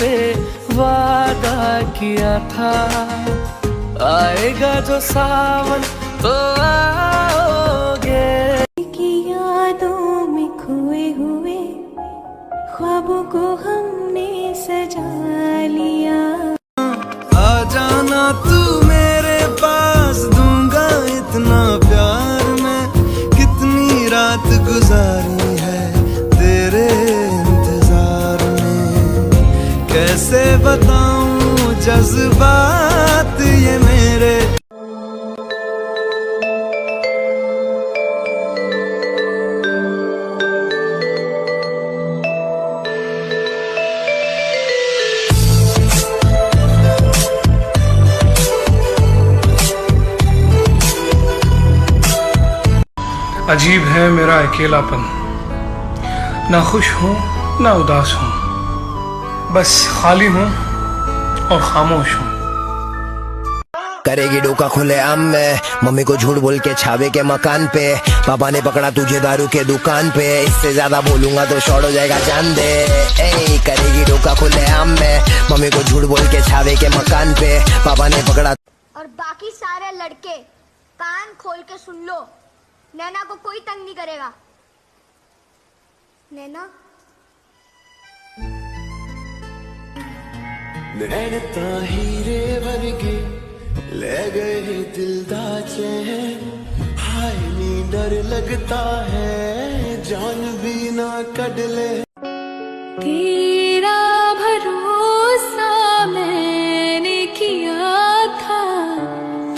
से वादा किया था, आएगा जो सावन तो आओगे। की यादों में खोए हुए ख्वाबों को हमने सजा लिया। आ जाना तू मेरे पास, दूंगा इतना प्यार मैं, कितनी रात गुजारी है तेरे इंतजार में। कैसे बताऊं जज्बात ये मेरे। अजीब है मेरा अकेलापन, ना खुश हूँ ना उदास हूँ, बस खाली हूँ और खामोश हूँ। करेगी डोका खुले आम में, मम्मी को झूठ बोल के छावे के मकान पे, पापा ने पकड़ा तुझे दारू के दुकान पे, इससे ज्यादा बोलूंगा तो शॉर्ट हो जाएगा जान दे। करेगी डोका खुले आम में, मम्मी को झूठ बोल के छावे के मकान पे, पापा ने पकड़ा। और बाकी सारे लड़के कान खोल के सुन लो, नैना को कोई तंग नहीं करेगा। नैना नैन ता हीरे वर्गे ले गए दिल दा चैन, हाय नी डर लगता है जान भी ना कड ले। तेरा भरोसा मैंने किया था,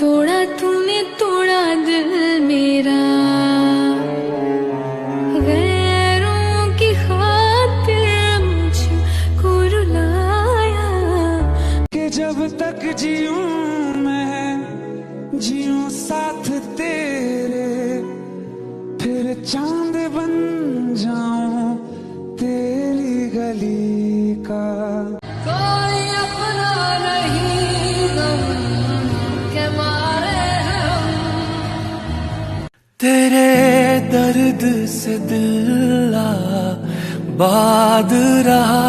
तोड़ा तूने तोड़ा दिल मेरा। गैरों की खातिर मुझको रुलाया, कि जब तक जीऊं मैं जीऊं साथ तेरे, फिर चांद बन जाऊं तेरी गली का। कोई अपना नहीं गम के मारे हम। तेरे दर्द से दिल बाद रहा,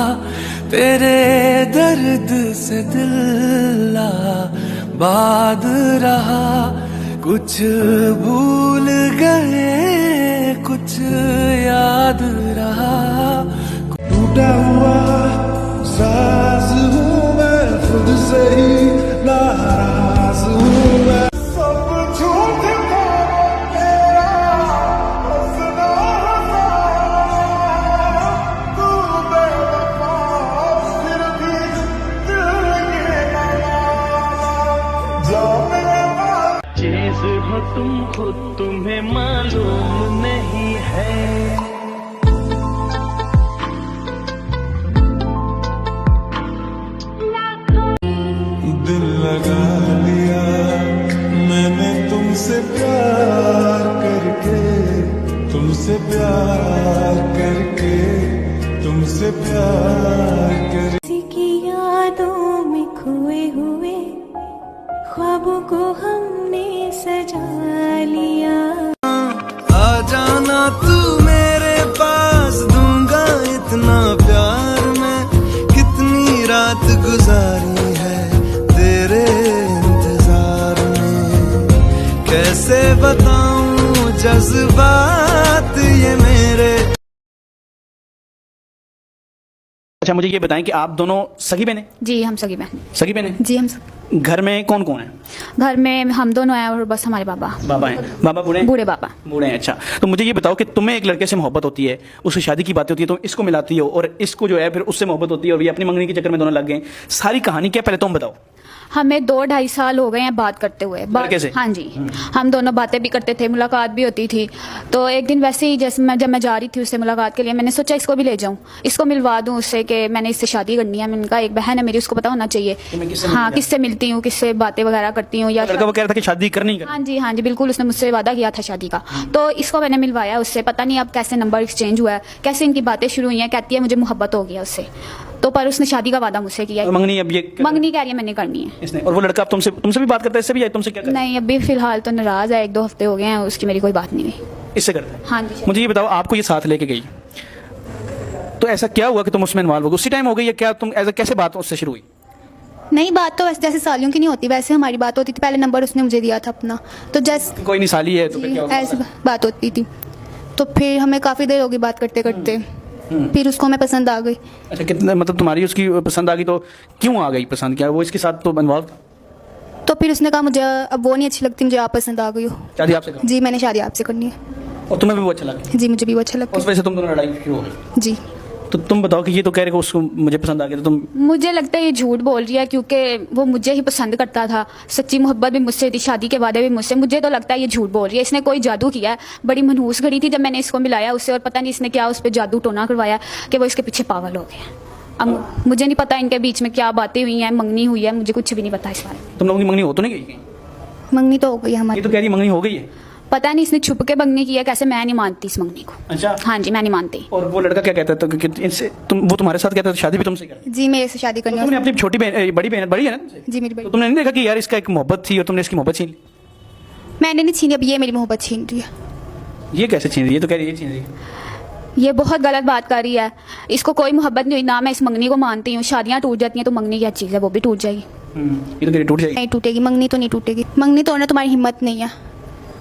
तेरे दर्द से दिल बाद रहा। कुछ भूल गए कुछ याद रहा। टूटा हुआ साज हूँ मैं, खुद से ही नाराज हूँ मैं। सब झूठ था तेरा, हंसना हंसा, तू बेवफा फिर भी दिल के नवाज़। जो मेरे चीज हो तुम खुद तुम्हें मालूम नहीं है। दिल लगा लिया मैंने तुमसे प्यार करके, तुमसे प्यार करके, तुमसे प्यार करके। किसी की यादों में खोए हुए ख्वाबों को हमने सजा लिया। आ जाना तू मेरे पास, दूंगा इतना प्यार मैं, कितनी रात गुजारी है तेरे इंतजार में। कैसे बताऊं जज्बात ये मेरे। अच्छा मुझे ये बताएं कि आप दोनों सगी बहन हैं? जी हम सगी बहन। सगी बहन हैं? जी हम घर में कौन कौन है? घर में हम दोनों हैं और बस हमारे बाबा। बाबा हैं? बाबा बूढ़े हैं? बूढ़े बाबा बूढ़े हैं। अच्छा तो मुझे ये बताओ कि तुम्हें एक लड़के से मोहब्बत होती है, उसकी शादी की बातें होती है, तुम इसको मिलाती हो और इसको जो है फिर उससे मोहब्बत होती है और ये अपनी मंगनी के चक्कर में दोनों लग गए। सारी कहानी क्या पहले तुम बताओ। हमें 2-2.5 साल हो गए हैं बात करते हुए। कैसे? हाँ जी हम दोनों बातें भी करते थे, मुलाकात भी होती थी। तो एक दिन वैसे ही जब मैं जा रही थी उससे मुलाकात के लिए, मैंने सोचा इसको भी ले जाऊं, इसको मिलवा दूं उससे कि मैंने इससे शादी करनी है। मैंने कहा एक बहन है मेरी, उसको पता होना चाहिए हाँ किससे मिलती हूँ, किससे बातें वगैरह करती हूँ। या लड़का वो कह रहा था कि शादी करनी है। हाँ जी बिल्कुल, उसने मुझसे वादा किया था शादी का। तो इसको मैंने मिलवाया उससे, पता नहीं अब कैसे नंबर एक्सचेंज हुआ है, कैसे इनकी बातें शुरू हुई हैं। कहती है मुझे मोहब्बत हो गया उससे, तो पर उसने शादी का वादा मुझसे किया। मंगनी अब ये मंगनी कह रही है मैंने करनी है इसने। और वो लड़का अब तुमसे भी बात करता है, इससे भी या तुमसे क्या करता है? नहीं अभी फिलहाल तो नाराज है, 1-2 हफ्ते हो गए हैं, उसकी मेरी कोई बात नहीं हुई। इससे करता है? हाँ जी। मुझे ये बताओ आपको ये साथ लेके गई तो ऐसा क्या हुआ कि तुम उसमें इन्वॉल्व हो गए? उसी टाइम हो गई या क्या? तुम ऐसा कैसे बात उससे शुरू हुई? नहीं, बात तो वैसे जैसे सालियों की नहीं होती वैसे हमारी बात होती थी। पहले नंबर उसने मुझे दिया था अपना, तो जैसे कोई नहीं साली है तो फिर क्या होगा? ऐसी बात होती थी। तो फिर हमें काफ़ी देर हो गई बात करते करते, फिर उसको हमें पसंद आ गई। अच्छा, कितने मतलब तुम्हारी उसकी पसंद आ गई? तो क्यों आ गई पसंद? क्या वो इसके साथ तो इन्वॉल्व था? तो फिर उसने कहा मुझे अब वो नहीं अच्छी लगती, मुझे आप पसंद आ गई हो। शादी आपसे करो? जी, मैंने शादी आपसे करनी है। और तुम्हें भी वो अच्छा लगा? जी, मुझे भी वो अच्छा लगता उस वजह से तुम दोनों लड़ाई शुरू हो गई? है। जी। तो तुम बताओ कि ये तो कह रहे कि उसको मुझे पसंद आ गया, तो तुम? मुझे लगता है ये झूठ बोल रही है, क्योंकि वो मुझे ही पसंद करता था, सच्ची मोहब्बत भी मुझसे थी, शादी के वादे भी मुझसे। मुझे तो लगता है ये झूठ बोल रही है, इसने कोई जादू किया है। बड़ी मनहूस घड़ी थी जब मैंने इसको मिलाया उससे, और पता नहीं इसने क्या उस पर जादू टोना करवाया कि वो इसके पीछे पागल हो गया। अब मुझे नहीं पता इनके बीच में क्या बातें हुई हैं, मंगनी हुई है, मुझे कुछ भी नहीं पता इस बारे में। तुम लोगों की मंगनी हो तो नहीं गई कहीं? मंगनी तो हो गई ये हमारी। तो कह रही मंगनी हो गई है। पता नहीं इसने छुप के मंगनी की है कैसे, मैं नहीं मानती इस मंगनी को। अच्छा। हाँ जी, मैं नहीं मानती। और वो लड़का क्या कहता था कि इनसे वो तुम्हारे साथ कहता था शादी भी तुमसे कर? जी, मेरे से शादी करनी तुमने है। अपनी छोटी बहन बड़ी है ना तुमसे? जी, मेरी तो बड़ी। तुमने नहीं देखा कि यार इसका एक मोहब्बत थी और तुमने इसकी मोहब्बत छीन ली? मैंने नहीं छीनी, अब ये मेरी मोहब्बत छीन रही है। ये कैसे छीन रही है? ये तो कह रही है ये छीन रही है। ये बहुत गलत बात कर रही है। इसको कोई मोहब्बत नहीं हुई ना, मैं इस मंगनी को मानती हूँ। शादियाँ टूट जाती हैं तो मंगनी क्या चीज़ है, वो भी टूट जाएगी। ये तो कह रही टूट जाएगी। नहीं टूटेगी, मंगनी तो नहीं टूटेगी। मंगनी तोड़ना तुम्हारी हिम्मत नहीं है।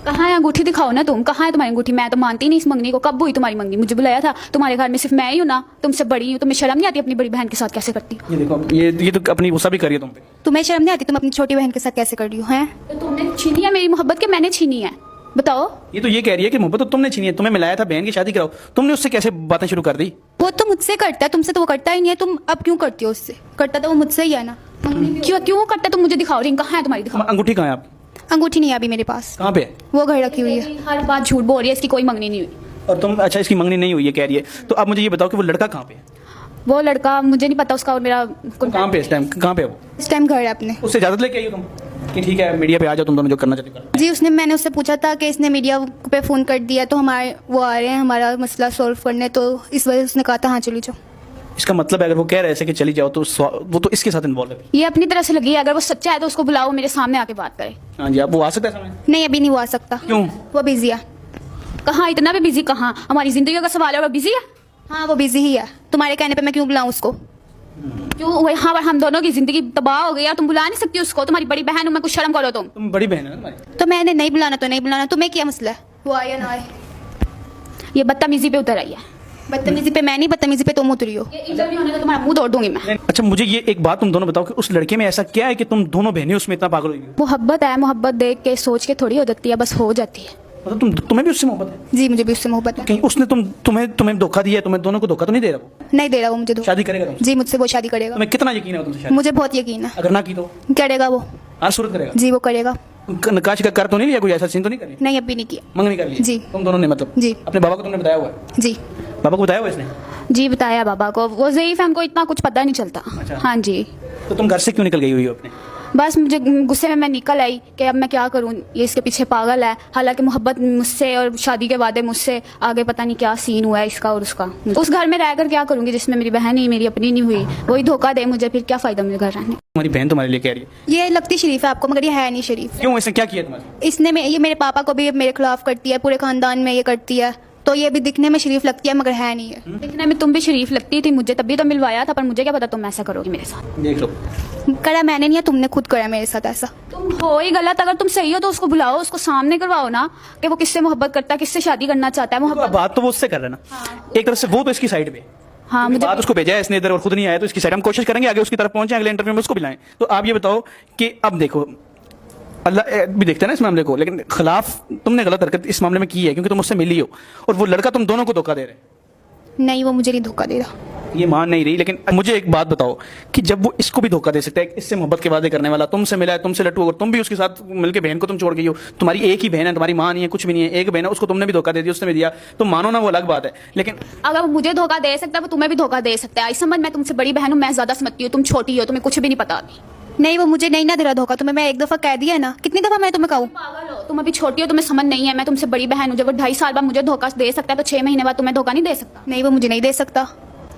कहाँ है अंगूठी? दिखाओ ना तुम, कहाँ है तुम्हारी अंगूठी? मैं तो मानती नहीं इस मंगनी को। कब हुई तुम्हारी मंगनी? मुझे बुलाया था? तुम्हारे घर में सिर्फ मैं ही हूँ ना, तुमसे बड़ी हूँ। तुम्हें शर्म नहीं आती अपनी बड़ी बहन के साथ कैसे करती हो? ये देखो, ये तो अपनी गुस्सा भी कर रही है तुम पे। तुम्हें शर्म नहीं आती? तुम अपनी छोटी बहन के साथ कैसे कर रही हो? हैं? तो तुमने छीनी है मेरी मोहब्बत के मैंने छीनी है? बताओ। ये तो ये कह रही है कि मोहब्बत तो तुमने छीनी है, तुम्हें मिलाया था बहन की शादी कराओ, तुमने उससे कैसे बातें शुरू कर दी? वो तो मुझसे करता है, तुमसे तो वो करता ही नहीं है। तुम अब क्यों करती हो उससे? करता तो वो मुझसे ही है ना। क्यों क्यों करते तुम? मुझे दिखाओ रिंग, कहाँ है तुम्हारी? दिखाओ। अंगूठी कहाँ है आपकी? अंगूठी नहीं है अभी मेरे पास, कहाँ पे है? वो घर रखी हुई है। हर बात झूठ बोल रही है, इसकी कोई मंगनी नहीं हुई। और तुम? अच्छा, इसकी मंगनी नहीं हुई है कह रही है, तो अब मुझे ये बताओ कि वो लड़का कहाँ पे है? वो लड़का मुझे नहीं पता उसका और मेरा। वो कहाँ पे इस टाइम? कहाँ पे है वो? इस टाइम घर है अपने। उससे इजाजत लेके आई हो तुम कि ठीक है मीडिया पे आ जाओ, तुम दोनों जो करना चाहते हो? जी, उसने मैंने उससे पूछा था कि इसने मीडिया पे फ़ोन कर दिया तो हमारे वो आ रहे हैं हमारा मसला सॉल्व करने, तो इस वजह से उसने कहा था हाँ चली जाओ। इसका मतलब है अगर वो कह रहे थे कि चली जाओ तो वो तो इसके साथ इन्वॉल्व है। ये अपनी तरह से लगी है, अगर वो सच्चा है तो उसको बुलाओ, मेरे सामने आके बात करे। हाँ जी, आप वो आ सकते हैं सामने? नहीं, अभी नहीं वो आ सकता। क्यों? वो बिजी है। कहाँ? इतना भी बिजी कहाँ? हमारी जिंदगी का सवाल है, वो बिजी है। हाँ, वो बिजी ही है। तुम्हारे कहने पे मैं क्यों बुलाऊं उसको? क्यों? वही हाँ, हम दोनों की जिंदगी तबाह हो गई है, तुम बुला नहीं सकती उसको। तुम्हारी बड़ी बहन हूँ मैं, कुछ शर्म करो तुम। तुम बड़ी बहन है ना तुम्हारी? तो मैंने नहीं बुलाना तो नहीं बुलाना, तुम्हें क्या मसला है? वो आए या ना आए। ये बदतमीजी पे उतर आई है। बदतमीजी पे मैं नहीं, बदतमीजी पे तुम उतरी हो। ये इंटरव्यू होने का तुम्हारा मुंह तोड़ दूंगी मैं। अच्छा, मुझे ये एक बात तुम दोनों बताओ कि उस लड़के में ऐसा क्या है कि तुम दोनों बहनें उसमें इतना पागल हुई हो? मोहब्बत है, मोहब्बत देख के सोच के थोड़ी हो जाती है, बस हो जाती है। मतलब तुम्हें भी उससे मोहब्बत है? जी, मुझे भी उससे मोहब्बत है। कहीं उसने तुम्हें धोखा दिया है? तुम्हें दोनों को धोखा तो नहीं दे रहा वो? नहीं दे रहा वो मुझे। शादी करेगा तुमसे? जी, मुझसे वो शादी करेगा। तुम्हें कितना यकीन है वो तुमसे शादी? मुझे बहुत यकीन है। अगर ना की तो करेगा वो। हर सूरत करेगा? जी, वो करेगा। नकाश का कर तो नहीं लिया? कोई ऐसा सीन तो नहीं करे? नहीं, अभी नहीं किया। मंगनी कर लिया जी। तुम दोनों ने? मतलब जी। अपने बाबा को तुमने बताया हुआ है? जी। बाबा को बताया हुआ इसने? जी, बताया बाबा को। वो ज़ईफ है, हमको इतना कुछ पता नहीं चलता। अच्छा। हाँ जी। तो तुम घर से क्यों निकल गई हुई हो अपने? बस मुझे गुस्से में मैं निकल आई कि अब मैं क्या करूं, ये इसके पीछे पागल है। हालांकि मोहब्बत मुझसे और शादी के वादे मुझसे, आगे पता नहीं क्या सीन हुआ है इसका और उसका। उस घर में रहकर क्या करूंगी जिसमें मेरी बहन ही मेरी अपनी नहीं हुई? वही धोखा दे मुझे, फिर क्या फायदा मुझे घर रहने? तुम्हारी बहन तुम्हारे लिए कह रही है? ये लगती शरीफ है आपको, मगर ये है नहीं शरीफ। क्यों? इसने क्या किया तुम्हारे? ये मेरे पापा को भी मेरे खिलाफ करती है, पूरे खानदान में ये करती है। तो ये भी दिखने में शरीफ लगती है मगर है नहीं है। दिखने में तुम भी शरीफ लगती थी मुझे, तभी तो मिलवाया था, पर मुझे क्या पता तुम ऐसा करोगी मेरे साथ। देख लो, करा मैंने नहीं है, तुमने खुद करा मेरे साथ ऐसा। तुम हो ही गलत। अगर तुम सही हो तो उसको बुलाओ, उसको सामने करवाओ ना कि वो किससे मोहब्बत करता है, किससे शादी करना चाहता है। तो मोहब्बत बात तो वो उससे कर रहा है ना। एक तरफ से वो तो इसकी साइड पे। हाँ, मुझे बात उसको भेजा है इसने इधर और खुद नहीं आया, तो इसकी साइड हम कोशिश करेंगे आगे उसकी तरफ पहुंचे, अगले इंटरव्यू में उसको बुलाएं। तो आप ये बताओ कि अब देखो अल्लाह भी देखते हैं ना इस मामले को, लेकिन खिलाफ तुमने गलत हरकत इस मामले में की है क्योंकि तुम उससे मिली हो, और वो लड़का तुम दोनों को धोखा दे रहे हैं। नहीं, वो मुझे नहीं धोखा दे रहा। ये मान नहीं रही, लेकिन मुझे एक बात बताओ कि जब वो इसको भी धोखा दे सकता है, इससे मोहब्बत के वादे करने वाला, तुमसे मिला है, तुमसे लट्टू, और तुम भी उसके साथ मिलकर बहन को तुम छोड़ गई हो, तुम्हारी एक ही बहन है, तुम्हारी मां नहीं है, कुछ भी नहीं है, एक बहन है, उसको तुमने भी धोखा दे दिया, उसने भी दिया, तो मानो ना वो अलग बात है। लेकिन अगर वो मुझे धोखा दे सकता है वो तुम्हें भी धोखा दे सकता है। इस समझ मैं तुमसे बड़ी बहन हूँ, मैं ज्यादा समझती हूँ, तुम छोटी हो, तुम्हें कुछ भी नहीं पता अभी। नहीं, वो मुझे नहीं ना दे रहा धोखा। तुम्हें मैं एक दफा कह दिया है ना, कितनी दफा मैं तुम्हें कहूँ? पागल हो तुम, अभी छोटी हो, तुम्हें समझ नहीं है। मैं तुमसे बड़ी बहन हूँ, जब वो 2.5 साल बाद मुझे धोखा दे सकता है तो 6 महीने बाद तुम्हें धोखा नहीं दे सकता। नहीं, वो मुझे नहीं दे सकता।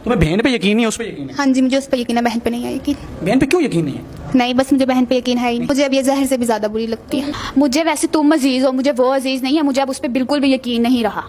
तुम्हें बहन पे यकीन नहीं है, उस पर यकीन है? हाँ जी, मुझे उस पर यकीन है, बहन पे नहीं है यकीन। बहन पे क्यों यकीन नहीं है? नहीं, बस मुझे बहन पे यकीन है ही नहीं। मुझे अब ये जहर से भी ज्यादा बुरी लगती है। मुझे वैसे तुम अजीज हो, मुझे वो अजीज नहीं है, मुझे अब उस पर बिल्कुल भी यकीन नहीं रहा।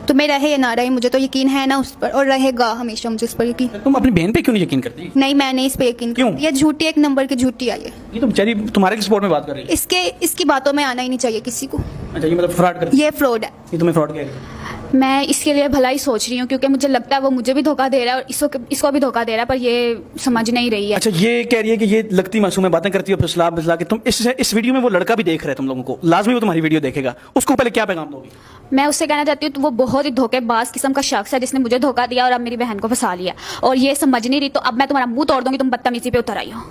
तुम्हें रहे या ना रहे, मुझे तो यकीन है ना उस पर, और रहेगा हमेशा मुझे उस पर यकीन। तुम अपनी बहन पे क्यों नहीं यकीन करती? नहीं, मैं नहीं इस पे यकीन क्यों? करती। ये झूठी, एक नंबर की झूठी आई है। ये तो बेचारी तुम्हारे सपोर्ट में बात कर रही है। इसकी बातों में आना ही नहीं चाहिए किसी को। अच्छा, ये मतलब फ्रॉड करती ये फ्रॉड है। ये तुम्हें फ्रॉड कह रही है? मैं इसके लिए भला ही सोच रही हूँ, क्योंकि मुझे लगता है वो मुझे भी धोखा दे रहा है और इसको भी धोखा दे रहा है, पर ये समझ नहीं रही है। अच्छा, ये कह रही है कि ये लगती मासूम है, बातें करती है, फसला फसला के तुम इस वीडियो में वो लड़का भी देख रहा है तुम लोगों को, लाजमी वो तुम्हारी वीडियो देखेगा, उसको पहले क्या पैगाम दोगी? मैं उससे कहना चाहती हूँ, तो वो बहुत ही धोखेबाज किस्म का शख्स है जिसने मुझे धोखा दिया और अब मेरी बहन को फंसा लिया, और ये समझ नहीं रही, तो अब मैं तुम्हारा मुंह तोड़ दूंगी, तुम बदतमीजी पे उतर आई हो।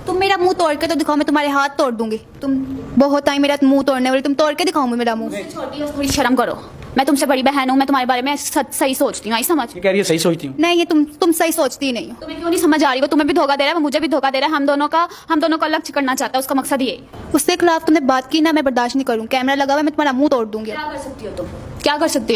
तुम मेरा मुंह तोड़ के तो दिखाओ, मैं तुम्हारे हाथ तोड़ दूंगी। तुम बहुत टाइम मेरा मुंह तोड़ने वाली, तुम तोड़ के दिखाओ मेरा मुंह। छोटी हो, थोड़ी शर्म करो। मैं तुमसे बड़ी बहन हूँ, मैं तुम्हारे बारे में सही सोचती हूँ, आई समझ? ये कह रही है सही सोचती हूँ। नहीं, ये तुम सही सोचती ही नहीं हो। तुम्हें क्यों नहीं समझ आ रही? वो तुम्हें भी धोखा दे रहा है, वो मुझे भी धोखा दे रहा है, हम दोनों को अलग करना चाहता है, उसका मकसद ये। उसके खिलाफ तुमने बात की ना, मैं बर्दाश्त नहीं करूँ। कैमरा लगा हुआ है, मैं तुम्हारा मुंह तोड़ दूंगी। क्या कर सकती हो तुम? क्या कर सकती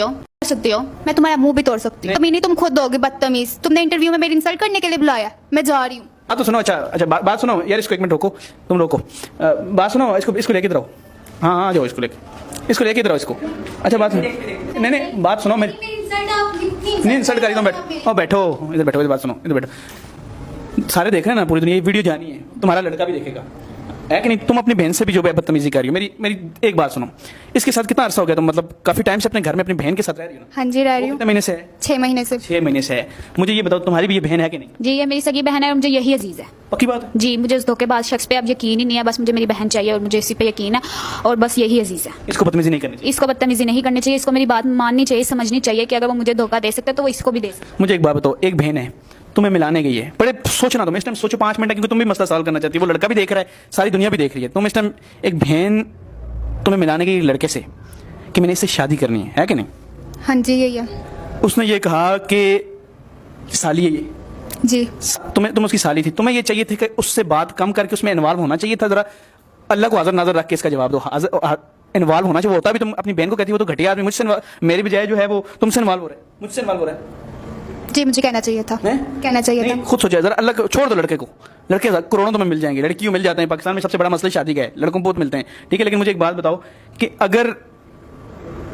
हो? मैं तुम्हारा मुंह भी तोड़ सकती हूँ। कमीनी तुम खुद दोगे, बदतमीज। तुमने इंटरव्यू में मेरी इंसल्ट करने के लिए बुलाया, मैं जा रही हूँ। हाँ तो सुनो, अच्छा बात सुनो यार, इसको एक मिनट रोको, तुम रोको, बात सुनो, इसको लेके इधर आओ। हाँ, आ जाओ, इसको लेके इधर आओ इसको। अच्छा बात सुनो, नहीं बात सुनो, मेरी नहीं इंसल्ट करी, तुम बैठो इधर, बैठो इधर, बात सुनो, इधर बैठो। सारे देख रहे हैं ना, पूरी दुनिया ये वीडियो जानी है, तुम्हारा लड़का भी देखेगा, है कि नहीं? तुम अपनी बहन से भी जो बदतमीजी कर रही हो, मेरी एक बात सुनो, इसके साथ कितना अरसा हो गया? तुम मतलब काफी टाइम से अपने घर में अपनी बहन के साथ रह रही हो ना? हाँ जी, रह रही हूँ। कितने महीने से है? 6 महीने से। 6 महीने से है। मुझे ये बताओ, तुम्हारी भी ये बहन है कि नहीं? जी, ये मेरी सगी बहन है और मुझे यही अजीज है। पक्की बात है? जी, मुझे उस धोखेबाज शख्स पे अब यकीन ही नहीं है, बस मुझे मेरी बहन चाहिए और मुझे इसी पे यकीन है, और बस यही अजीज है। इसको बदतमीजी नहीं करनी चाहिए। इसको बदतमीजी नहीं करनी चाहिए, इसको मेरी बात माननी चाहिए, समझनी चाहिए कि अगर वो मुझे धोखा दे सकता है तो वो इसको भी दे सकता है। मुझे एक बात बताओ, एक बहन है, तुम्हें मिलाने गई है, बड़े सोचना तुम इस टाइम, सोचो 5 मिनट, क्योंकि तुम भी मसला सॉल्व करना चाहती हो, वो लड़का भी देख रहा है, सारी दुनिया भी देख रही है। तुम इस टाइम, एक बहन तुम्हें मिलाने गई लड़के से कि मैंने इससे शादी करनी है कि नहीं? हाँ जी, यही है। उसने ये कहा कि साली है ये जी। तुम उसकी साली थी, तुम्हें ये चाहिए थे कि उससे बात कम करके उसमें इन्वॉल्व होना चाहिए था। जरा अल्लाह को हाजिर नाजर रख के इसका जवाब दो। इन्वॉल्व होना चाहिए, वो होता भी, तुम अपनी बहन को कहती हो तो घटिया आदमी, मुझसे मेरी बजाय जो है वो तुमसे इन्वॉल्व हो रहा है, मुझसे इन्वॉल्व हो रहा है। जी, मुझे कहना चाहिए था। कहना चाहिए था। खुद सोचा जरा, अल्लाह को छोड़ दो लड़के को, लड़के करोड़ों तुम्हें मिल जाएंगे, लड़कियों मिल जाते हैं, पाकिस्तान में सबसे बड़ा मसला शादी का है, लड़कों को बहुत मिलते हैं, ठीक है। लेकिन मुझे एक बात बताओ कि अगर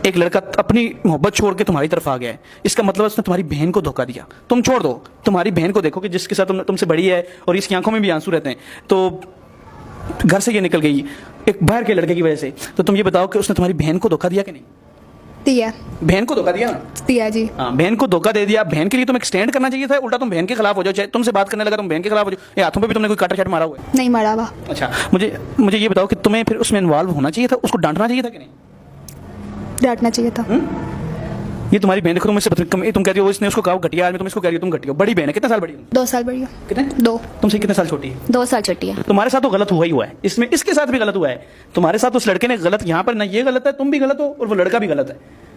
एक लड़का अपनी मोहब्बत छोड़ के तुम्हारी तरफ आ गया है, इसका मतलब उसने तुम्हारी बहन को धोखा दिया। तुम छोड़ दो, तुम्हारी बहन को देखो कि जिसके साथ तुमसे बड़ी है और इसकी आंखों में भी आंसू रहते हैं, तो घर से ये निकल गई एक बाहर के लड़के की वजह से, तो तुम ये बताओ कि उसने तुम्हारी बहन को धोखा दिया कि नहीं? दिया। बहन को धोखा दिया ना? दिया जी। हाँ, बहन को धोखा दे दिया। बहन के लिए तुम्हें स्टैंड करना चाहिए था, उल्टा तुम बहन के खिलाफ हो जाओ, चाहे तुमसे बात करने लगा तुम बहन के खिलाफ हो जाओ। ये हाथों पे भी तुमने कोई काटा छाट मारा हुआ है? नहीं मारा हुआ। अच्छा, मुझे ये बताओ कि तुम्हें फिर उसमें इन्वॉल्व होना चाहिए था, उसको डांटना चाहिए था कि नहीं? डांटना चाहिए था। ये तुम्हारी बहन देखो, तुम कहती हो इसने उसको कहा घटिया आदमी, तुम इसको कह रही हो तुम घटिया हो। बड़ी बहन है, कितने साल बड़ी है? 2 साल बड़ी है। कितने? 2। तुमसे कितने साल छोटी है? 2 साल छोटी है। तुम्हारे साथ तो गलत हुआ ही हुआ है, इसमें इसके साथ भी गलत हुआ है। तुम्हारे साथ उस लड़के ने गलत, यहाँ पर ना ये गलत है, तुम भी गलत हो और वो लड़का भी गलत है,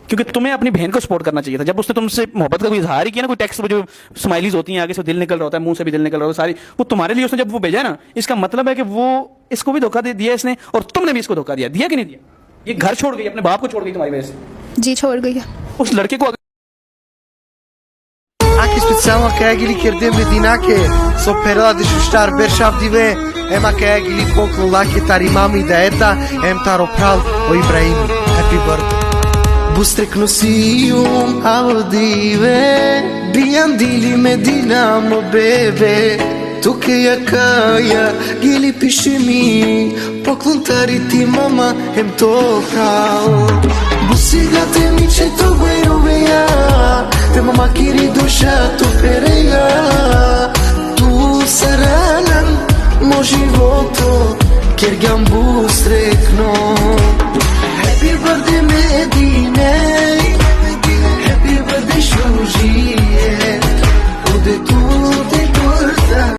क्योंकि तुम्हें अपनी बहन को सपोर्ट करना चाहिए था। जब उसने तुमसे मोहब्बत का कोई इजहार ही किया ना, कोई टेक्स्ट जो स्माइलीज होती हैं आगे से दिल निकल रहा होता है, मुंह से भी दिल निकल रहा होता है, सारी वो तुम्हारे लिए उसने जब वो भेजा ना, इसका मतलब है कि वो इसको भी धोखा दे दिया इसने और तुमने भी इसको धोखा दिया कि नहीं दिया? ये घर छोड़ गई, अपने बाप को छोड़ गई तुम्हारी वजह से। जी, छोड़ गई है। उस लड़के को Aqui specijalno kegli kjer medinake so peradi shushtar bershav dive ema kegli poklu laki tari mami da eta em taro prav o Ibrahim happy birthday Bustrik nosium audive bian dili medina mo bebe tu ke yakaya gili pishimi poklon tari ti mama em to prav Busigate mi ce to gweroveya Te mama kiri dusha tu pereja Tu saranan mo životo Kjer gam